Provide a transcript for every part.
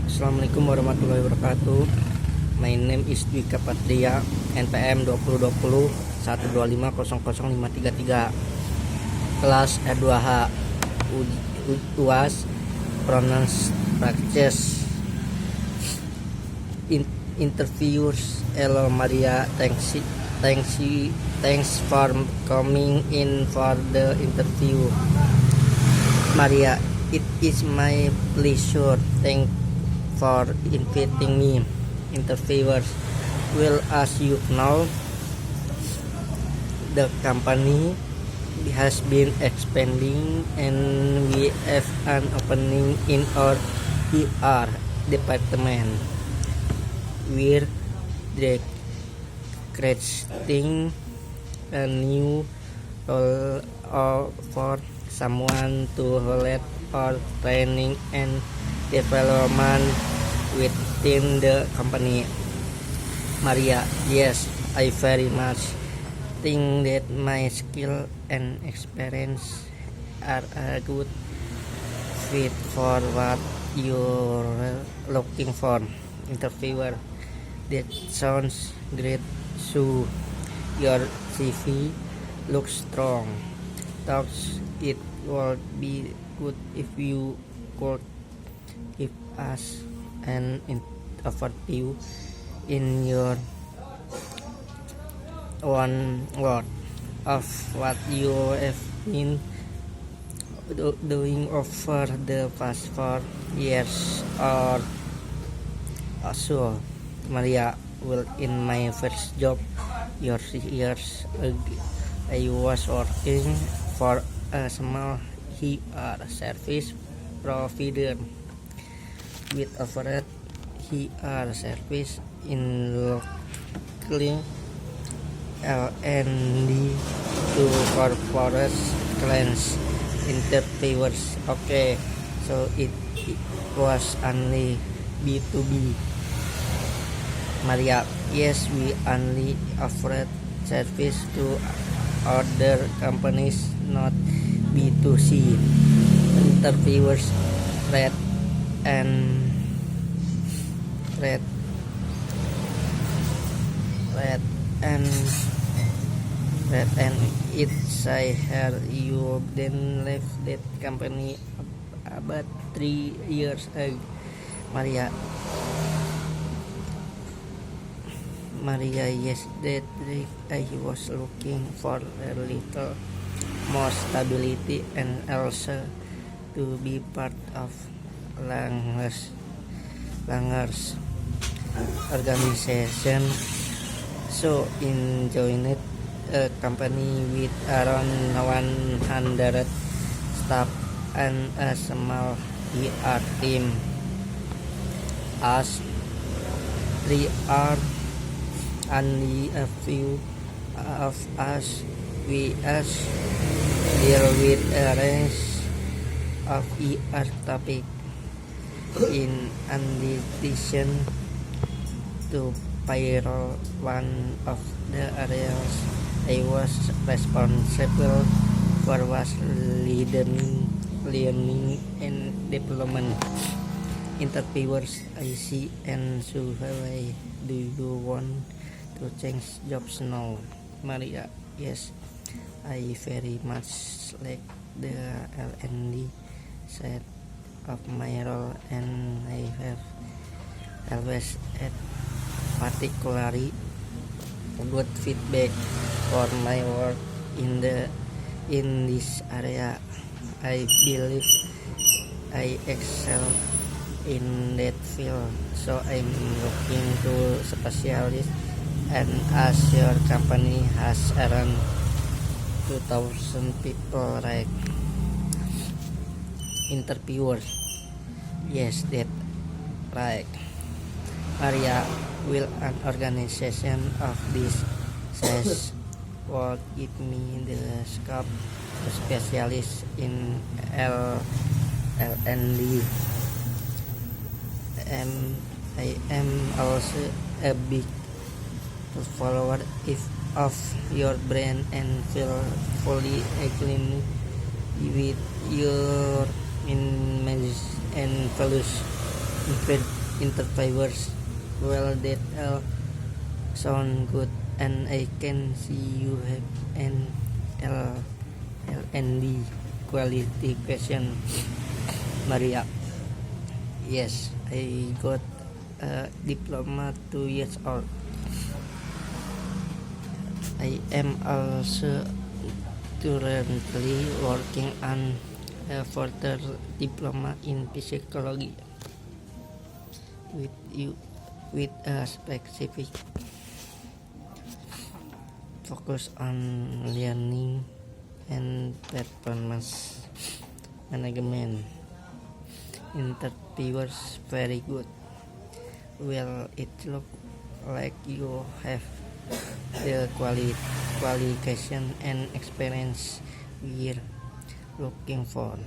Assalamualaikum warahmatullahi wabarakatuh. My name is Dwika Patria, NPM 2020 1250053. Kelas R2H UAS Pronounce Practice. Interviewers. Hello Maria, thanks for coming in for the interview. Maria, it is my pleasure. Thank for inviting me. Interviewers. Well, as you know, the company has been expanding and we have an opening in our ER department. We're creating a new role for someone to lead our training and development within the company. Maria, yes, I very much think that my skill and experience are a good fit for what you're looking for. Interviewer, that sounds great. So your CV looks strong. Thoughts it would be good if you could give us an overview in your one word of what you have been doing over the past 4 years or so. Maria, well, in my first job years ago, I was working for a small ER service provider with offered ER service in locally L&D to corporate clients. Interviewers. Okay, so it was only B2B. Maria, yes, we only offered service to other companies, not B2C. Interviewers. Red and it's I heard you then left that company about 3 years ago. Maria, yes, that I was looking for a little more stability and also to be part of Langers organization. So in joined a company with around 100 staff and a small ER team. As 3 are only a few of us, we deal with a range of ER topic. In addition to payroll, one of the areas I was responsible for was learning and development. Interviewers, I see, and so why do you want to change jobs now? Maria, yes, I very much like the L&D side of my role, and I have always had particularly good feedback for my work in this area. I believe I excel in that field, so I'm looking to specialize. And as your company has around 2,000 people, right? Interviewers, yes, that right. Maria, will an organization of this size will give me the scope to specialize in L&D? I am also a big follower of your brand and feel fully aligned with your image and values. interviewers. Well, that all sound good, and I can see you have an L&D quality question, Maria. Yes, I got a diploma 2 years old. I am also currently working on a further diploma in psychology with a specific focus on learning and performance management. Interviewers, very good. Well, it looks like you have the qualification and experience we're looking for.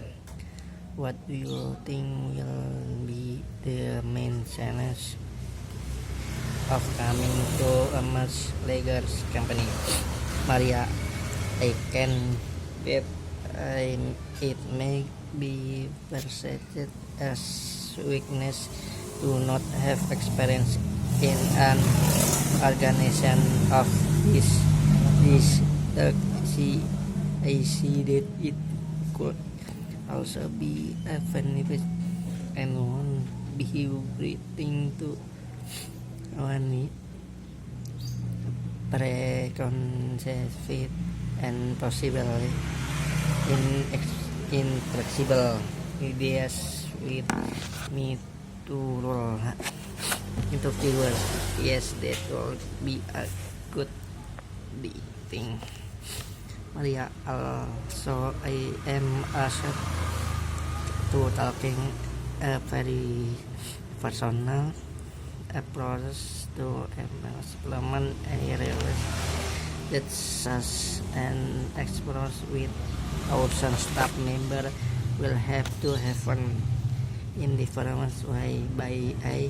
What do you think will be the main challenge of coming to a much larger company? Maria, I can bet it may be perceived as weakness to not have experience in an organization of this I see that it could also be a benefit and one behaving to one preconceived and possibly inflexible ideas with me to roll interviewers. Yes, that will be a good thing. Maria, also I am asked to talking a very personal approach to implement areas that such an explore with our staff member will have to have fun in different way by I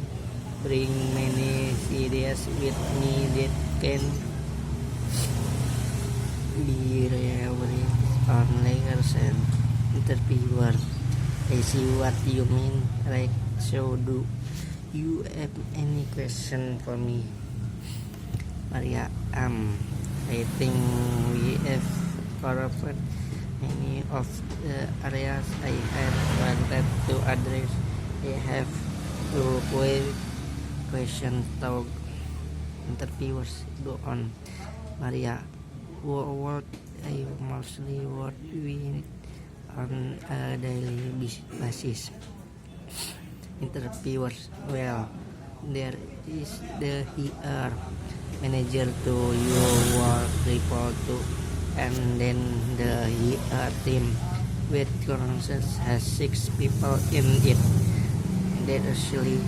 bring many ideas with me that can be leveraged on layers and interviewer. I see what you mean. Right, so do you have any question for me, Maria? I think we have covered many of the areas I had wanted to address. I have two questions to interviewers go on. Maria, what I mostly work with on a daily basis? Interviewers, well, there is the HR manager to your work report to, and then the HR team with consensus has 6 people in it. That actually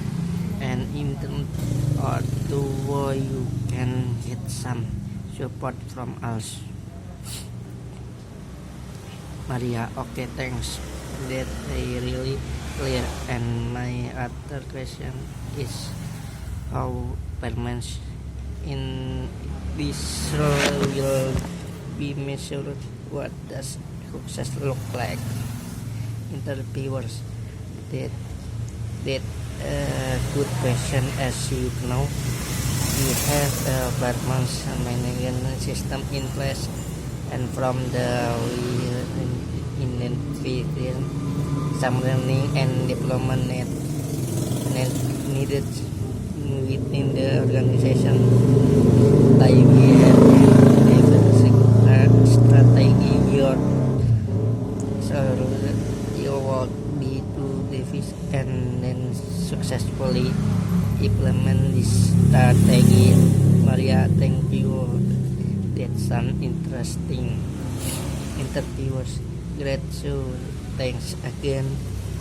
an intern or two where you can get some support from us. Maria, okay, thanks. That I really clear. And my other question is how performance in this role will be measured. What does success look like? Interviewers, that good question. As you know, we have a performance management system in place, and from the identify some learning and development needed within the organization. Like we have strategy your work be to devise and then successfully implement this strategy. Maria, thank you. That's some interesting interviewers. Great, so thanks again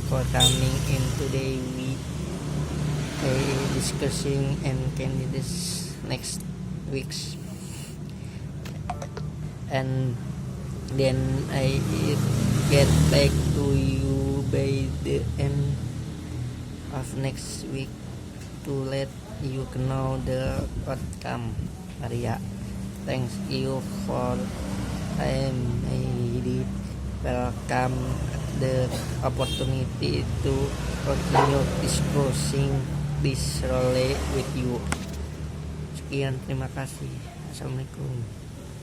for coming in today. We discussing and candidates next weeks, and then I get back to you by the end of next week to let you know the outcome. Maria, thanks you for time. I did welcome the opportunity to continue discussing this role with you. Sekian, terima kasih. Assalamualaikum.